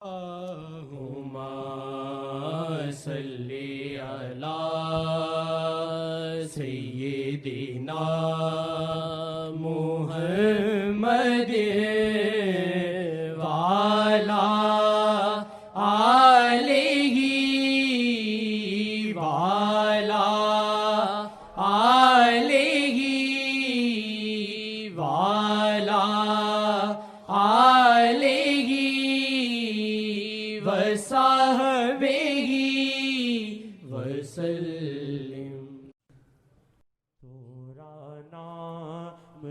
اللہم صلی علی سیدنا محمد وعلی آلہ وعلی آلہ وعلی آلہ وصحبہ وسلم۔ تورا نام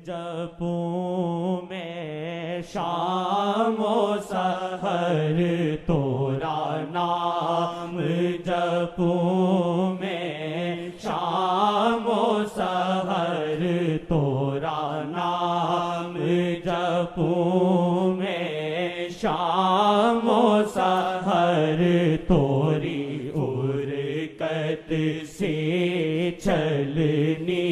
جپوں میں شام و سحر، تورا نام جپوں میں شام و سحر، تورا نام جپوں میں شام و سحر، توری ارکت سے چلنی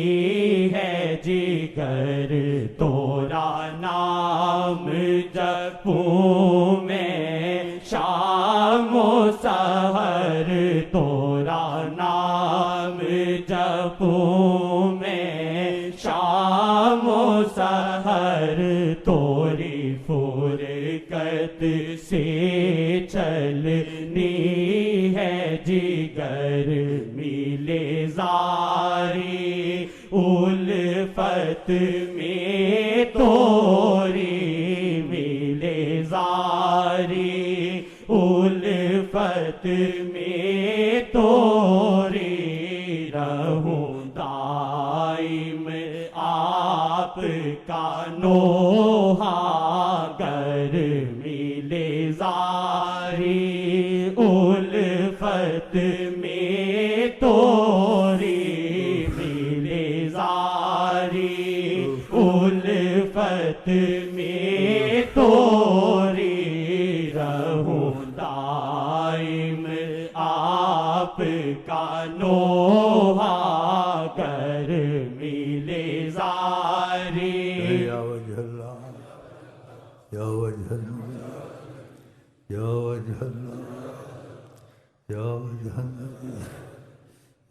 ہے جگر، تورا نام جپوں میں شام و سحر، تورا نام جپوں میں شام و سحر، توری فرقت سے چلنی ہے جگر، ملے زاری الفت میں توری، ملے زاری الفت میں توری، رہوں دائم آپ کا نوحہ گر، ملے زاری الفت میں توری، ملے زاری الفت میں توری، رہوں دائم آپ کا نوحہ گر، ملے زاری۔ یا وجہ اللہ، یا وجہ اللہ، یا وجہ اللہ، یا وجہ اللہ،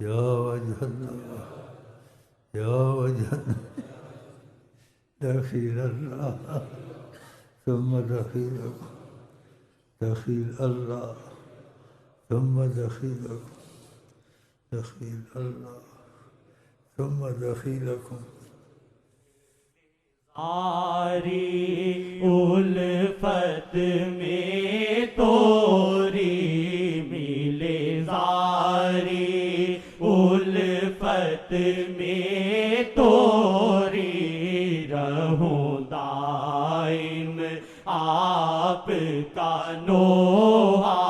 یا وجہ اللہ، یا وجہ اللہ، دخیل اللہ ثم دخیلکم، دخیل اللہ ثم دخیلکم، دخیل اللہ ثم دخیلکم۔ آری الفت میں توری، ملے زاری الفت میں توری، رہوں دائم آپ کا نوحہ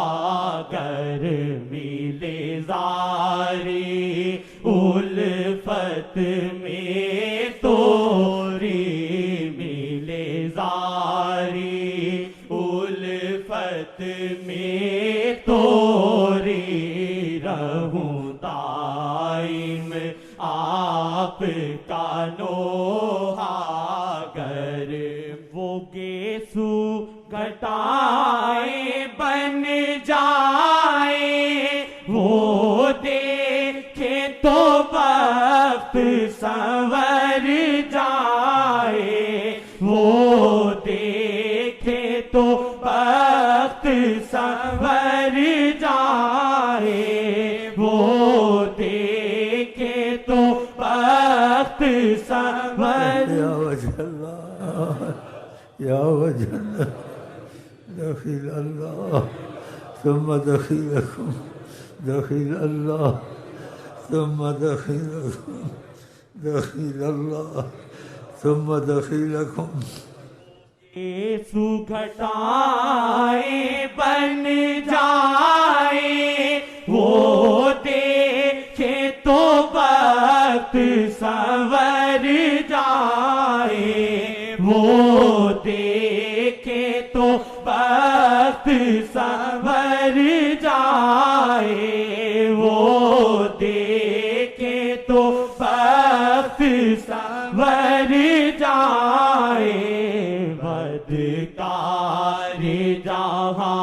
گر، ملے زاری الفت میں توری، ملے زاری الفت میں توری، رہوں دائم آپ کا نوحہ گر، وہ گیسو گھٹائیں بن جائیں، وہ دیکھے تو وقت سنور جائے، وہ دیکھے تو وقت سنور جائے، وہ دیکھے تو وقت سنور۔ یا وجہ اللہ، یا وجہ اللہ، دخیل اللہ ثم دخیلکم، دخیل اللہ ثم دخیلکم، دخیل اللہ ثم دخیلکم۔ یسوع گھٹائیں بن جائیں، وہ دیکھے تو وقت سنور جائے، وہ دیکھے تو وقت سنور جائے، وہ دیکھے تو وقت سنور جائے، بدکار جہاں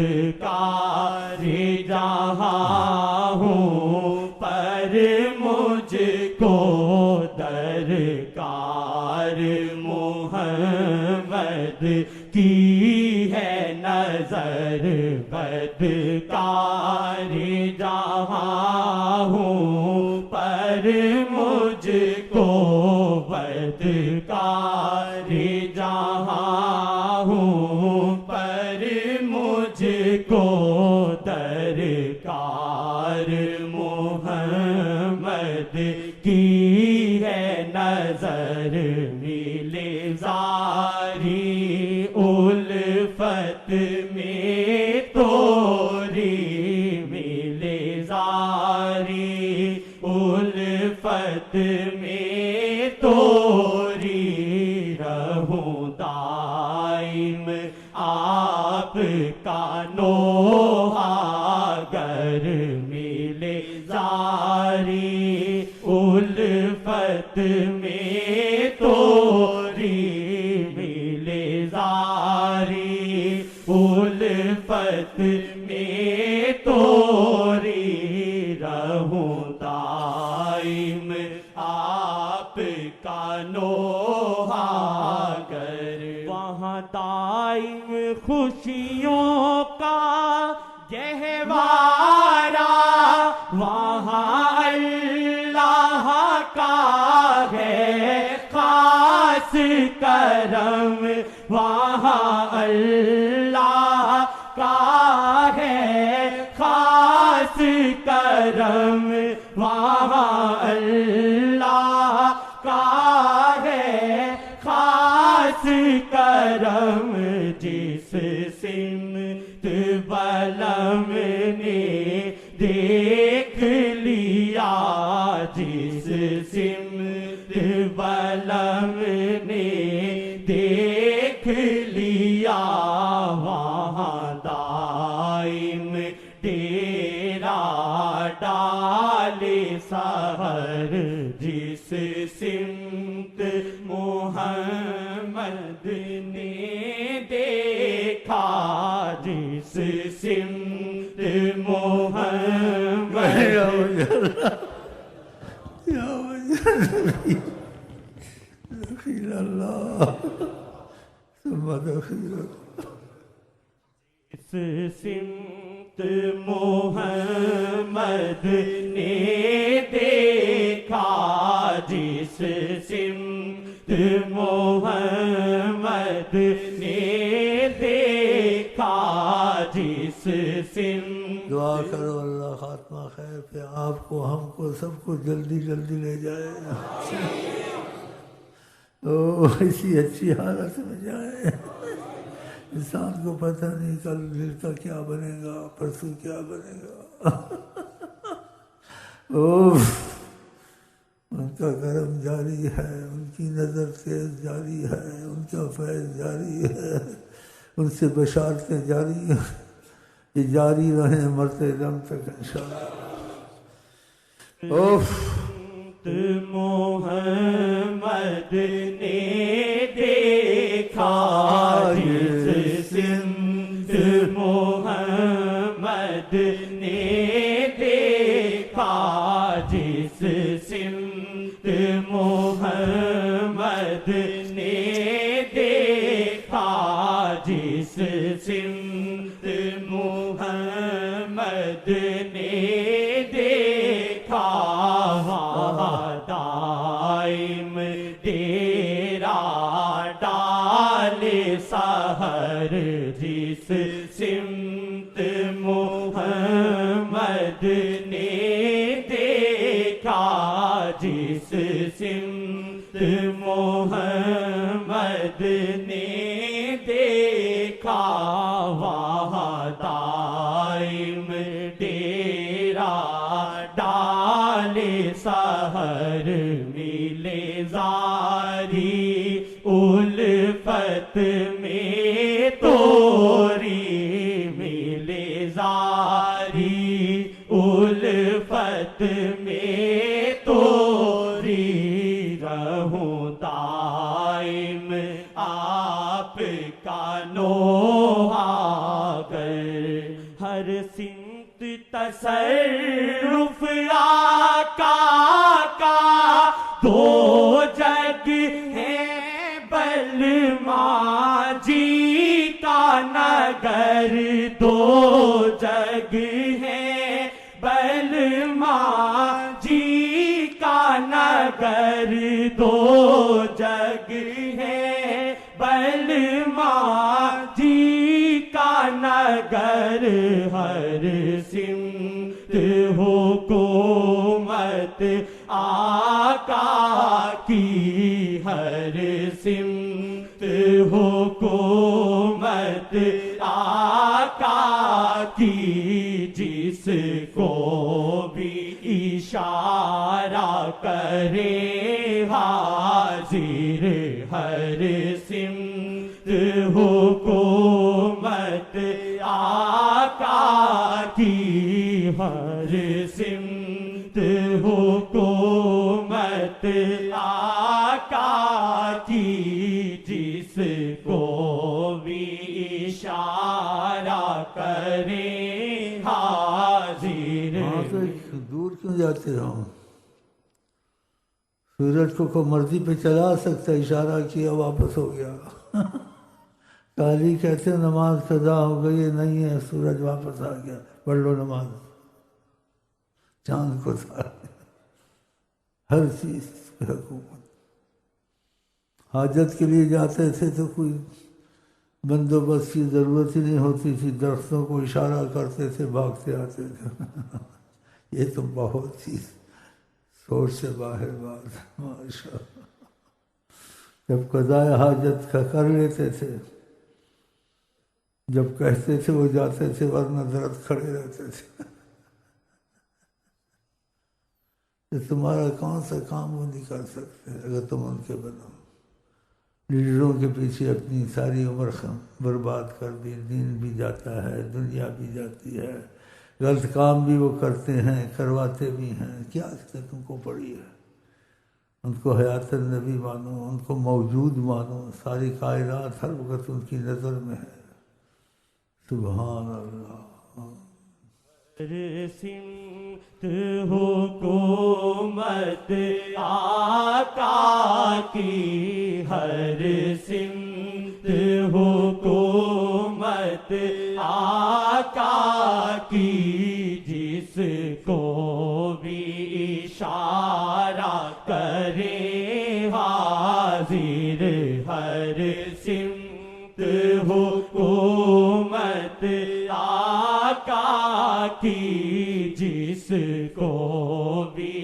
بدکار جہاں ہوں پر مجھ کو درکار محمد کی ہے نظر بدکار جہاں ہوں پر مجھ کو بدکار جہاں ہوں پر مجھ کو درکار محمد کی ہے نظر ملے زاری الفت میں توری ملے زاری الفت میں توری رہوں دائم آپ کا نوحہ گر ملے زاری الفت میں توری ملے زاری الفت میں توری رہوں دائم آپ کا نوحہ گر وہاں دائم خوشیوں کا گہوارہ وہاں اللہ کا ہے خاص کرم وہاں اللہ کا ہے خاص کرم وہاں اللہ کا ہے خاص کرم جس سمت بلم نے دیکھ لیا جس سمت بلم نے دیکھ لیا وہاں دائم ڈیرا ڈالے سحر جس سمت محمد نے دیکھا جس سمت محمد یا وجہ دخیل اللہ ثم دخیل اس سمت محمد نے دیکھا جس سمت محمد نے دیکھا جس سمت دعا کرو اللہ خاتمہ خیر پہ آپ کو ہم کو سب کو جلدی جلدی لے جائے اسی اچھی حالت میں جائے انسان کو پتہ نہیں کل دل کا کیا بنے گا پرسوں کیا بنے گا ان کا کرم جاری ہے ان کی نظر تیز جاری ہے ان کا فیض جاری ہے ان سے بشارتیں جاری ہیں یہ جاری رہیں مرتے دم تک انشاءاللہ محمد نے دیکھا جس سمت محمد نے دیکھا جس سمت محمد نے دیکھا جس سمت محمد نے دیکھا وہاں دائم ڈیرا ڈالے سحر جس سمت محمد نے دیکھا جس سمت محمد نے دیکھا وہاں دائم ڈیرا ڈالے سحر ملے زاری الفت میں توری ملے زاری الفت میں توری رہوں دائم آپ کا نوحہ گر ہر سمت تصرف آقا کا، دو جگ ہے بلما جی کا نگر، دو جگ ہے بلما جی کا نگر، دو جگ ہے بلما جی کا نگر، ہر سمت حکومت آقا کی، ہر سمت حکومت آقا کی، جس کو بھی اشارہ کرے حاضر، ہر سمت حکومت آقا کی، ہر سمت حکومت آقا کی، جس کو بھی اشارہ کرے حاضر۔ وہاں سے دور کیوں جاتے ہو؟ سورج کو کوئی مرضی پہ چلا سکتا، اشارہ کیا واپس ہو گیا۔ قاضی کہتے ہیں نماز قضا ہو گئی، نہیں ہے، سورج واپس آ گیا، پڑھ لو نماز، چاند کو تھا، ہر چیز کی حکومت۔ حاجت کے لیے جاتے تھے تو کوئی بندوبست کی ضرورت ہی نہیں ہوتی تھی، درختوں کو اشارہ کرتے تھے، بھاگتے آتے تھے۔ یہ تو بہت ہی سوچ سے باہر بات ہے، ماشاء اللہ۔ جب قضائے حاجت کا کر لیتے تھے، جب کہتے تھے وہ جاتے تھے، ورنہ درد کھڑے رہتے تھے۔ کہ تمہارا کون سا کام وہ نہیں کر سکتے اگر تم ان کے بنو۔ لیڈروں کے پیچھے اپنی ساری عمر برباد کر دی، دین بھی جاتا ہے، دنیا بھی جاتی ہے، غلط کام بھی وہ کرتے ہیں، کرواتے بھی ہیں۔ کیا تم کو پڑی ہے؟ ان کو حیات النبی مانو، ان کو موجود مانو، ساری کائنات ہر وقت ان کی نظر میں ہے۔ سبحان اللہ۔ ہر سمت حکومت آقا کی، ہر سمت حکومت آقا کی، جس کو بھی اشارہ کرے حاضر، ہر سمت حکومت آقا کی، جس کو بھی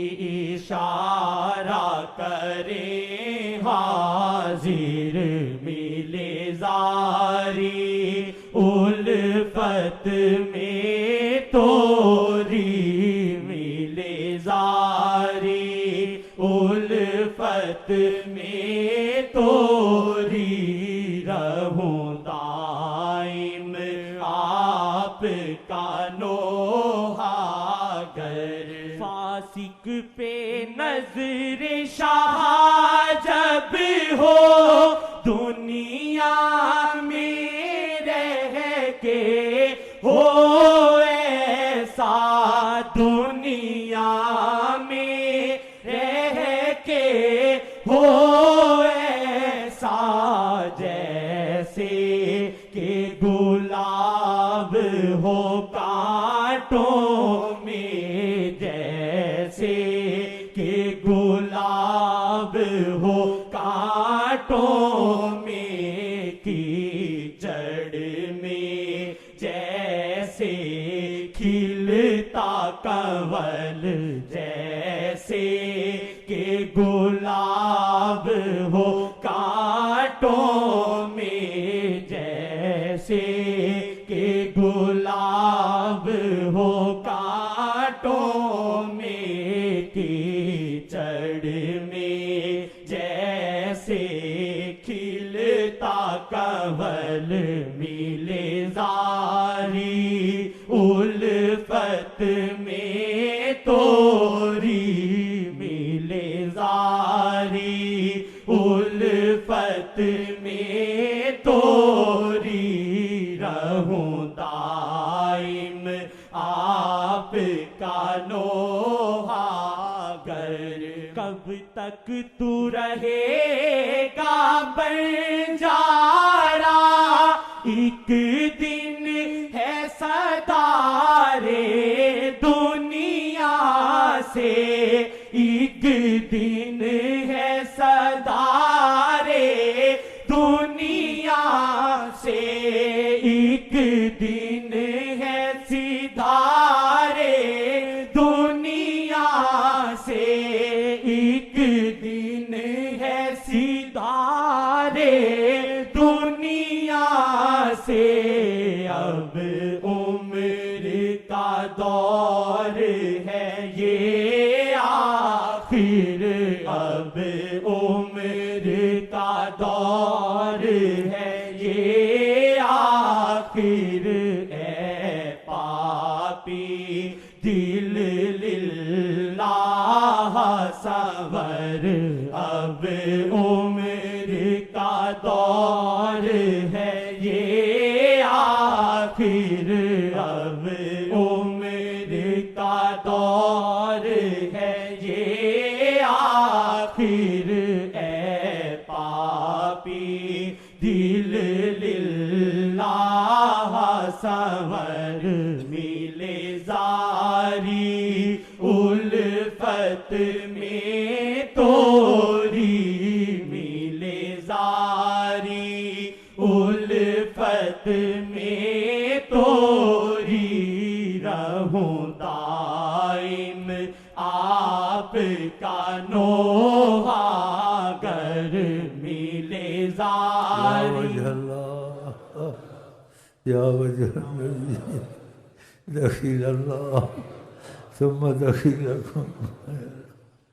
اشارہ کرے حاضر، ملے زاری الفت میں توری، ملے زاری الفت میں توری، رہوں دائم آپ کا نوحہ گر، فاسق پہ نظر شاہ جب ہو دنیا میں رہ کے، ہو ایسا دنیا میں رہ کے، ہو ایسا جیسے کہ گلاب ہو کانٹوں میں، جیسے کہ گلاب ہو کانٹوں میں، کیچڑ میں جیسے کھلتا کنول، جیسے کہ گلاب ہو کانٹوں میں، جیسے کہ گلاب ہو کانٹوں میں، کیچڑ میں جیسے کھلتا کنول، ملے زاری الفت میں توری، ملے زاری الفت میں توری، رہوں دائم تک تو رہے گا بنجارا ایک دن ہے صدارے دنیا سے ایک دن ہے صدارے دنیا سے ایک دن ہے سدھارے دنیا سے ایک دن ہے سدھارے دنیا سے اب عمر کا دور ہے یہ آخر اب عمر کا دور ہے یہ آخر اے پاپی دل للہ صبر اب عمر کا دور ہے یہ آخر اب عمر کا دور ہے یہ آخر اے پاپی دل للہ صبر ملے زاری الفت میں توری ملے زاری الفت میں توری رہوں دائم آپ کا نوحہ گر ملے یا زاری وجہ اللہ یا وجہ النبی دخیل اللہ ثم دخیلکم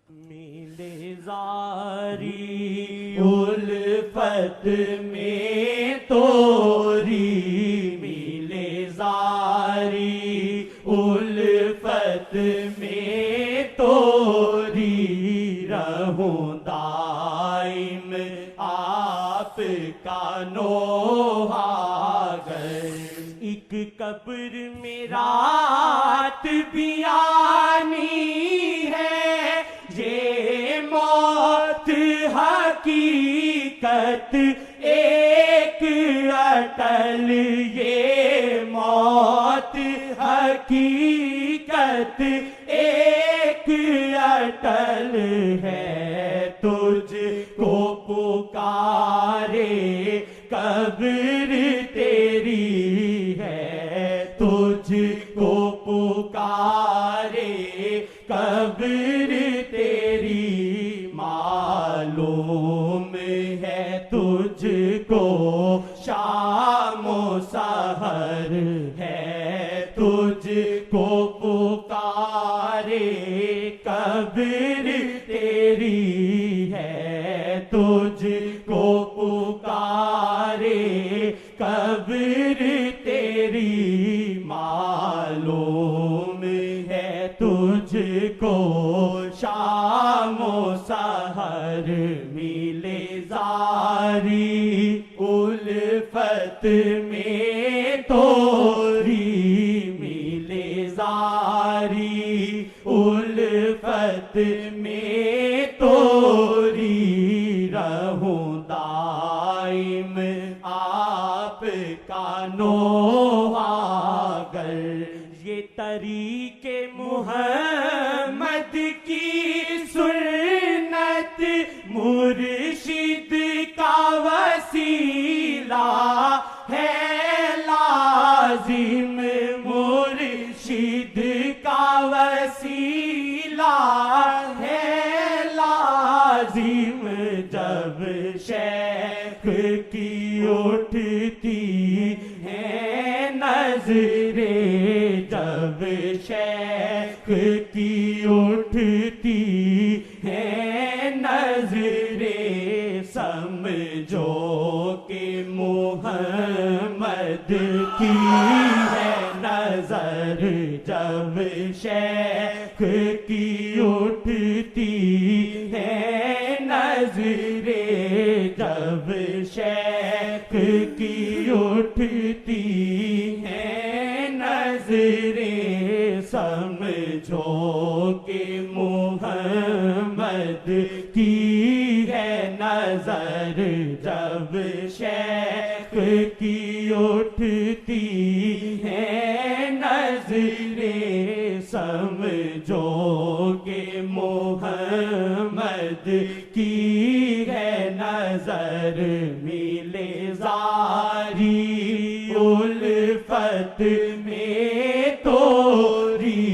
ملے زاری الفت میں توری ملے زاری الفت میں توری رہوں دائم آپ کا نوحہ گر ایک قبر میں رات بھی آنی ہے یہ موت حقیقت ایک اٹل یہ موت حقیقت ایک اٹل ہے تجھ کو پکارے قبر تیری ہے تجھ کو پکارے قبر تیری معلوم ہے تجھ کو شام و سحر ہے تجھ کو پکارے قبر تیری ہے تجھ کو پکارے قبر تیری معلوم ہے تجھ کو شام و سحر ملے زاری الفت میں توری ملے زاری الفت میں توری رہوں دائم آپ کا نوحہ گر یہ طریق محمد کی سنت مرشد کا وسیلہ ہے لازم مرشد کا وسیلہ ہے لازم جب شیخ کی اٹھتی ہے نظریں جب شیخ کی اٹھتی ہے نظریں سمجھو کہ محمد کی ہے نظر جب شیخ کی اٹھتی ہے نظریں جب شیخ کی اٹھتی ہے نظریں سمجھو کہ محمد کی نظریں سمجھو کہ محمد کی ہے نظر ملے زاری الفت میں توری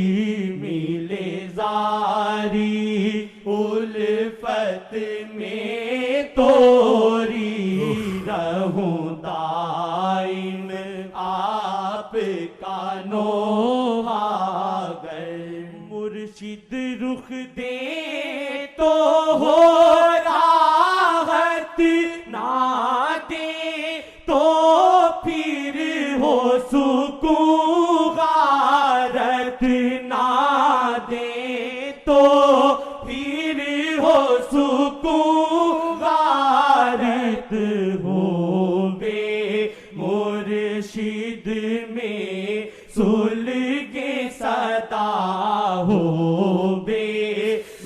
ملے زاری الفت میں توری رہوں دائم آپ کا نوحاگر مرشد رخ دے تو ہو راحت نہ دے تو پھر ہو سکون غارت نہ دے تو پھر ہو سکون غارت ہو بے مرشد میں سلگ صدا ہو بے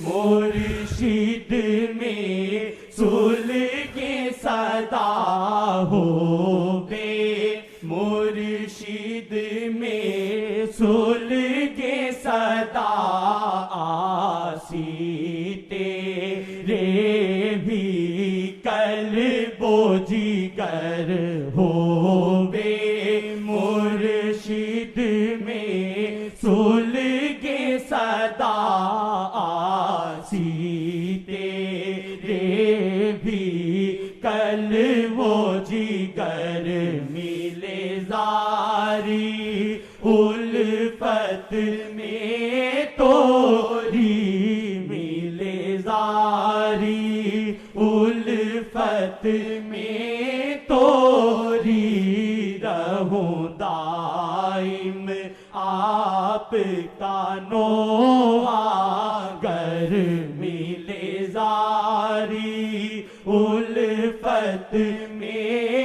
مرشد میں سلگ صدا ہو بے مرشد میں سلگ صدا آسی تیرے بھی قلب و جگر ہو بے مرشد میں سلگ صدا آسی تیرے بھی قلب و جگر ملے زاری الفت میں توری ملے زاری الفت میں توری رہوں دائم آپ کا نوحاگر ملے زاری الفت میں